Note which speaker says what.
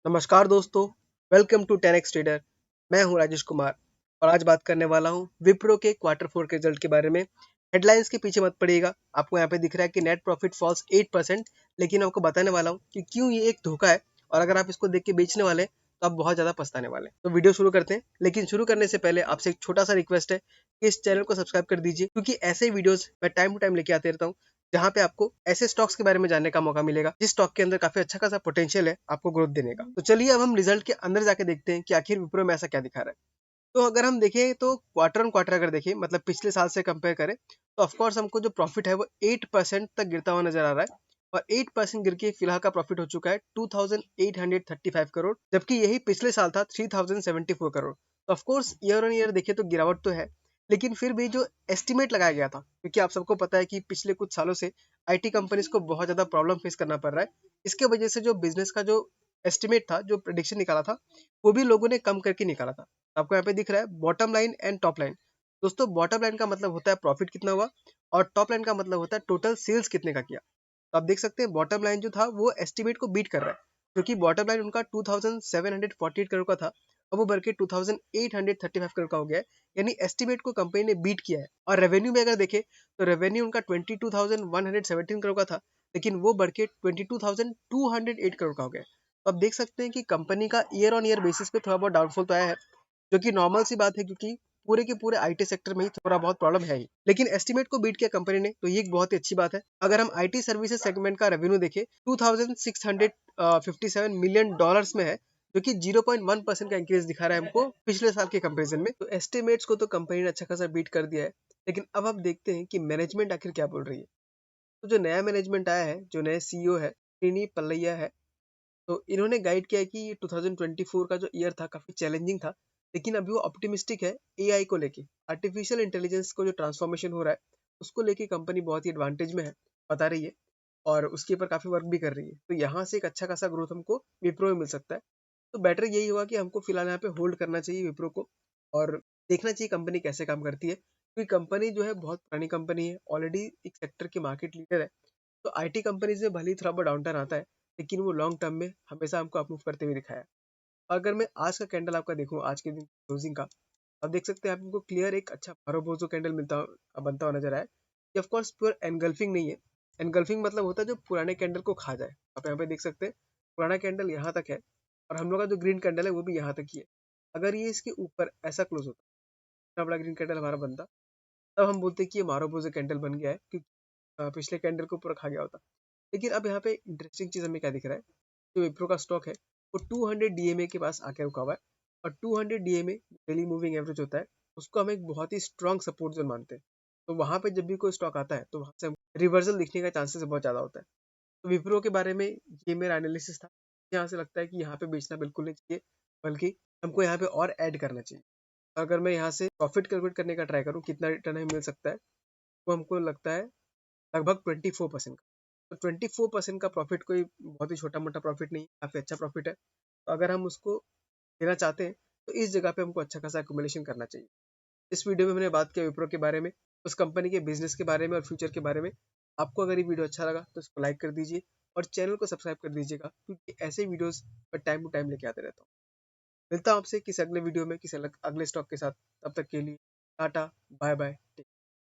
Speaker 1: नमस्कार दोस्तों, welcome to 10x trader. मैं हूं राजेश कुमार और आज बात करने वाला हूं विप्रो के क्वार्टर फोर के रिजल्ट के बारे में। हेडलाइंस के पीछे मत पड़िएगा। आपको यहाँ पे दिख रहा है कि नेट प्रॉफिट फॉल्स 8%, लेकिन आपको बताने वाला हूं कि क्यों ये एक धोखा है और अगर आप इसको देख के बेचने वाले हैं तो आप बहुत ज्यादा पछताने वाले हैं। तो वीडियो शुरू करते हैं, लेकिन शुरू करने से पहले आपसे एक छोटा सा रिक्वेस्ट है कि इस चैनल को सब्सक्राइब कर दीजिए, क्योंकि ऐसे वीडियोस मैं टाइम टू टाइम लेके आते रहता हूँ जहाँ पे आपको ऐसे स्टॉक्स के बारे में जानने का मौका मिलेगा जिस स्टॉक के अंदर काफी अच्छा खासा पोटेंशियल है आपको ग्रोथ देने का। तो चलिए अब हम रिजल्ट के अंदर जाके देखते हैं कि आखिर विप्रो में ऐसा क्या दिखा रहा है। तो अगर हम देखें तो क्वार्टर ऑन क्वार्टर अगर देखें, मतलब पिछले साल से कंपेयर करें, तो ऑफकोर्स हमको जो प्रॉफिट है वो 8% तक गिरता हुआ नजर आ रहा है और 8% गिर के फिलहाल का प्रॉफिट हो चुका है 2835 करोड़, जबकि यही पिछले साल था 3074 करोड़। तो ऑफकोर्स ईयर ऑन ईयर देखें तो गिरावट तो है, लेकिन फिर भी जो एस्टिमेट लगाया गया था, क्योंकि आप सबको पता है कि पिछले कुछ सालों से आईटी कंपनीज को बहुत ज्यादा प्रॉब्लम फेस करना पड़ रहा है। इसके वजह से जो बिजनेस का जो एस्टिमेट था, जो प्रेडिक्शन निकाला था, वो भी लोगों ने कम करके निकाला था। आपको यहाँ पे दिख रहा है bottom line and top line. दोस्तों, बॉटम लाइन का मतलब होता है प्रॉफिट कितना हुआ और टॉप लाइन का मतलब होता है टोटल सेल्स कितने का किया। तो आप देख सकते हैं बॉटम लाइन जो था वो एस्टिमेट को बीट कर रहा है, क्योंकि बॉटम लाइन उनका 2748 करोड़ का था, अब वो बढ़ के 2835 करोड़ का हो गया है। यानी एस्टिमेट को कंपनी ने बीट किया है। और रेवेन्यू में अगर देखें तो रेवेन्यू उनका 22,117 करोड़ का था, लेकिन वो बढ़ के 22,208 करोड़ का हो गया है। तो आप देख सकते हैं कि कंपनी का ईयर ऑन ईयर बेसिस पे थोड़ा बहुत डाउनफॉल तो आया है, जो कि नॉर्मल सी बात है, क्योंकि पूरे के पूरे आईटी सेक्टर में ही थोड़ा बहुत प्रॉब्लम है ही। लेकिन एस्टिमेट को बीट किया कंपनी ने, तो ये एक बहुत ही अच्छी बात है। अगर हम आईटी सर्विसेज सेगमेंट का रेवेन्यू देखें, 2657 मिलियन डॉलर्स में है, जो कि 0.1% का इंक्रीज दिखा रहा है हमको पिछले साल के कंपैरिजन में। तो एस्टिमेट्स को तो कंपनी ने अच्छा खासा बीट कर दिया है। लेकिन अब हम देखते हैं कि मैनेजमेंट आखिर क्या बोल रही है। तो जो नया मैनेजमेंट आया है, जो नया सीईओ है, श्रीनी पल्लैया है, तो इन्होंने गाइड किया है कि ये 2024 का जो ईयर था काफी चैलेंजिंग था, लेकिन अभी वो ऑप्टिमिस्टिक है। एआई को लेके, आर्टिफिशियल इंटेलिजेंस को जो ट्रांसफॉर्मेशन हो रहा है, उसको लेके कंपनी बहुत ही एडवांटेज में है, बता रही है, और उसके ऊपर काफी वर्क भी कर रही है। तो यहाँ से एक अच्छा खासा ग्रोथ हमको विप्रो में मिल सकता है। तो बेटर यही हुआ कि हमको फिलहाल यहाँ पे होल्ड करना चाहिए विप्रो को, और देखना चाहिए कंपनी कैसे काम करती है, क्योंकि कंपनी जो है बहुत पुरानी कंपनी है, ऑलरेडी एक सेक्टर की मार्केट लीडर है। तो आईटी कंपनीज में भले ही थोड़ा बहुत डाउनटर्न आता है, लेकिन वो लॉन्ग टर्म में हमेशा हमको अपमूव करते हुए दिखाया है। अगर मैं आज का कैंडल आपका देखूं, आज के दिन क्लोजिंग का, आप देख सकते हैं आपको क्लियर एक अच्छा मारोबोजो कैंडल बनता हुआ नजर आया। ये ऑफ कोर्स प्योर एनगल्फिंग नहीं है। एनगल्फिंग मतलब होता है जो पुराने कैंडल को खा जाए। आप यहाँ पे देख सकते हैं पुराना कैंडल यहाँ तक है और हम लोग का जो ग्रीन कैंडल है वो भी यहाँ तक ही है। अगर ये इसके ऊपर ऐसा क्लोज होता, इतना बड़ा ग्रीन कैंडल हमारा बनता, तब हम बोलते कि ये मारोबोजो कैंडल बन गया है, क्योंकि पिछले कैंडल को पूरा खा गया होता। लेकिन अब यहाँ पे इंटरेस्टिंग चीज हमें क्या दिख रहा है, जो विप्रो का स्टॉक है वो 200 डीएमए के पास आके रुका हुआ है। और 200 डीएमए डेली मूविंग एवरेज होता है, उसको हम एक बहुत ही स्ट्रॉन्ग सपोर्ट जोन मानते हैं। तो वहां पे जब भी कोई स्टॉक आता है तो वहां से रिवर्सल दिखने का चांसेस बहुत ज्यादा होता है। तो विप्रो के बारे में ये मेरा एनालिसिस था। यहाँ से लगता है कि यहाँ पे बेचना बिल्कुल नहीं चाहिए, बल्कि हमको यहाँ पे और ऐड करना चाहिए। अगर मैं यहाँ से प्रॉफिट कैलकुलेट करने का ट्राई करूँ कितना रिटर्न हमें मिल सकता है, तो हमको लगता है लगभग 24% का। तो 24% का प्रॉफिट कोई बहुत ही छोटा मोटा प्रॉफिट नहीं है, काफी अच्छा प्रॉफिट है। तो अगर हम उसको लेना चाहते हैं तो इस जगह पे हमको अच्छा खासा एक्यूमुलेशन करना चाहिए। इस वीडियो में मैंने बात किया विप्रो के बारे में, उस कंपनी के बिजनेस के बारे में और फ्यूचर के बारे में। आपको अगर ये वीडियो अच्छा लगा तो इसको लाइक कर दीजिए और चैनल को सब्सक्राइब कर दीजिएगा, क्योंकि ऐसे वीडियोस मैं टाइम टू टाइम लेके आते रहता हूँ। मिलता हूँ आपसे किसी अगले वीडियो में किसी अगले स्टॉक के साथ। तब तक के लिए टाटा, बाय बाय।